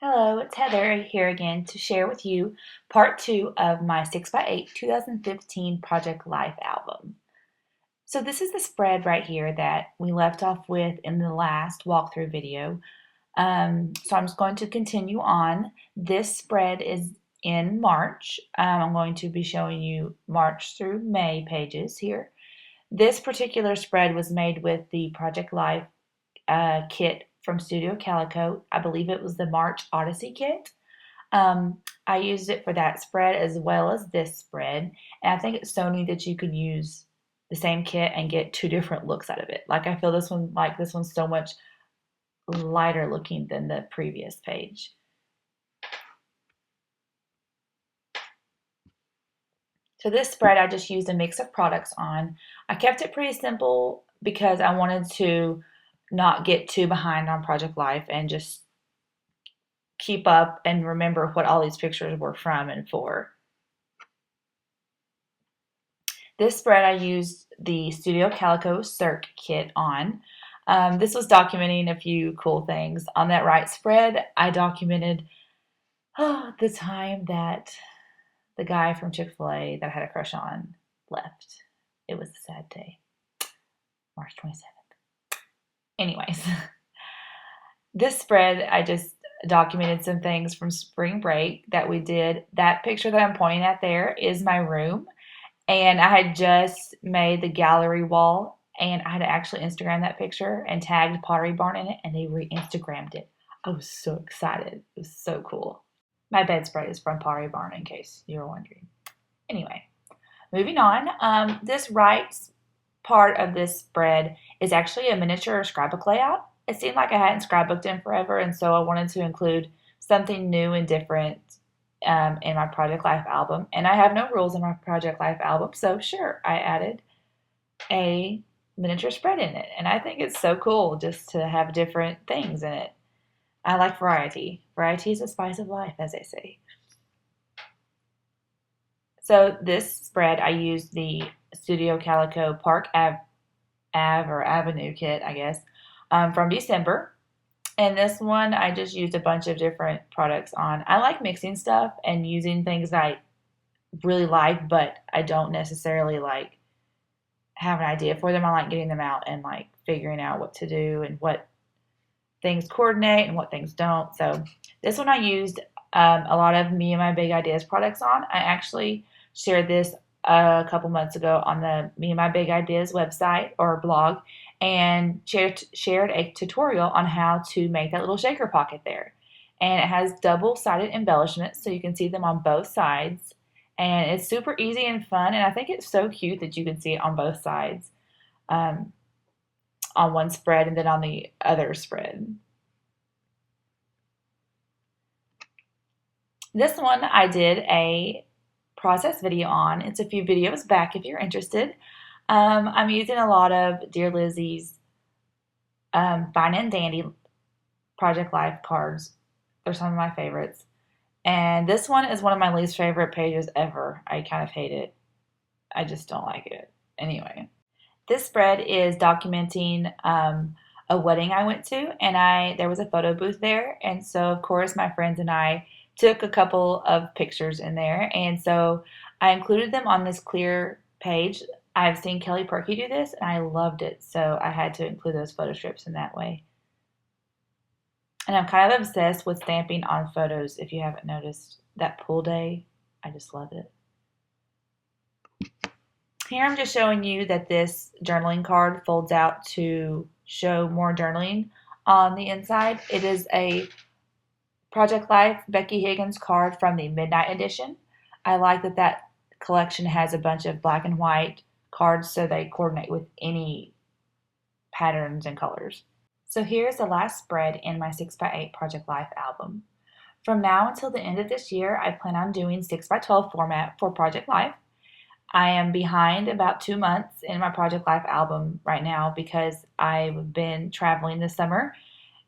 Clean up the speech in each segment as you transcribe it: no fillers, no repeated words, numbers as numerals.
Hello, it's Heather here again to share with you part 2 of my 6x8 2015 Project Life album. So this is the spread right here that we left off with in the last walkthrough video. So I'm just going to continue on. This spread is in March. I'm going to be showing you March through May pages here. This particular spread was made with the Project Life kit from Studio Calico. I believe it was the March Odyssey kit. I used it for that spread as well as this spread, and I think it's so neat that you could use the same kit and get two different looks out of it. Like I feel this one's so much lighter looking than the previous page. So this spread I just used a mix of products on. I kept it pretty simple because I wanted to not get too behind on Project Life and just keep up and remember what all these pictures were from and for. This spread I used the Studio Calico Circ kit on. This was documenting a few cool things. On that right spread, I documented the time that the guy from Chick-fil-A that I had a crush on left. It was a sad day. March 27th. Anyways, this spread, I just documented some things from spring break that we did. That picture that I'm pointing at there is my room. And I had just made the gallery wall, and I had actually Instagrammed that picture and tagged Pottery Barn in it, and they re-Instagrammed it. I was so excited. It was so cool. My bedspread is from Pottery Barn, in case you were wondering. Anyway, moving on. This right part of this spread is actually a miniature scrapbook layout. It seemed like I hadn't scrapbooked in forever, and so I wanted to include something new and different in my Project Life album. And I have no rules in my Project Life album, so sure, I added a miniature spread in it. And I think it's so cool just to have different things in it. I like variety. Variety is the spice of life, as they say. So this spread, I used the Studio Calico Park Avenue kit, I guess, from December. And this one, I just used a bunch of different products on. I like mixing stuff and using things that I really like, but I don't necessarily like have an idea for them. I like getting them out and like figuring out what to do and what things coordinate and what things don't. So this one I used a lot of Me and My Big Ideas products on. I actually shared this a couple months ago on the Me and My Big Ideas website or blog, and shared a tutorial on how to make that little shaker pocket there. And it has double-sided embellishments so you can see them on both sides. And it's super easy and fun, and I think it's so cute that you can see it on both sides, on one spread and then on the other spread. This one I did a process video on. It's a few videos back if you're interested. I'm using a lot of Dear Lizzie's Fine and Dandy Project Life cards. They're some of my favorites. And this one is one of my least favorite pages ever. I kind of hate it. I just don't like it. Anyway, this spread is documenting a wedding I went to, and there was a photo booth there. And so, of course, my friends and I took a couple of pictures in there. And so I included them on this clear page. I've seen Kelly Purkey do this, and I loved it, so I had to include those photo strips in that way. And I'm kind of obsessed with stamping on photos, if you haven't noticed. That pool day, I just love it. Here I'm just showing you that this journaling card folds out to show more journaling on the inside. It is a Project Life Becky Higgins card from the Midnight Edition. I like that collection has a bunch of black and white cards so they coordinate with any patterns and colors. So here's the last spread in my 6x8 Project Life album. From now until the end of this year, I plan on doing 6x12 format for Project Life. I am behind about 2 months in my Project Life album right now because I've been traveling this summer.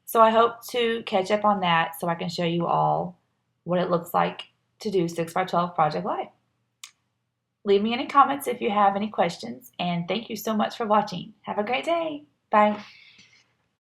So I hope to catch up on that so I can show you all what it looks like to do 6x12 Project Life. Leave me any comments if you have any questions, and thank you so much for watching. Have a great day. Bye.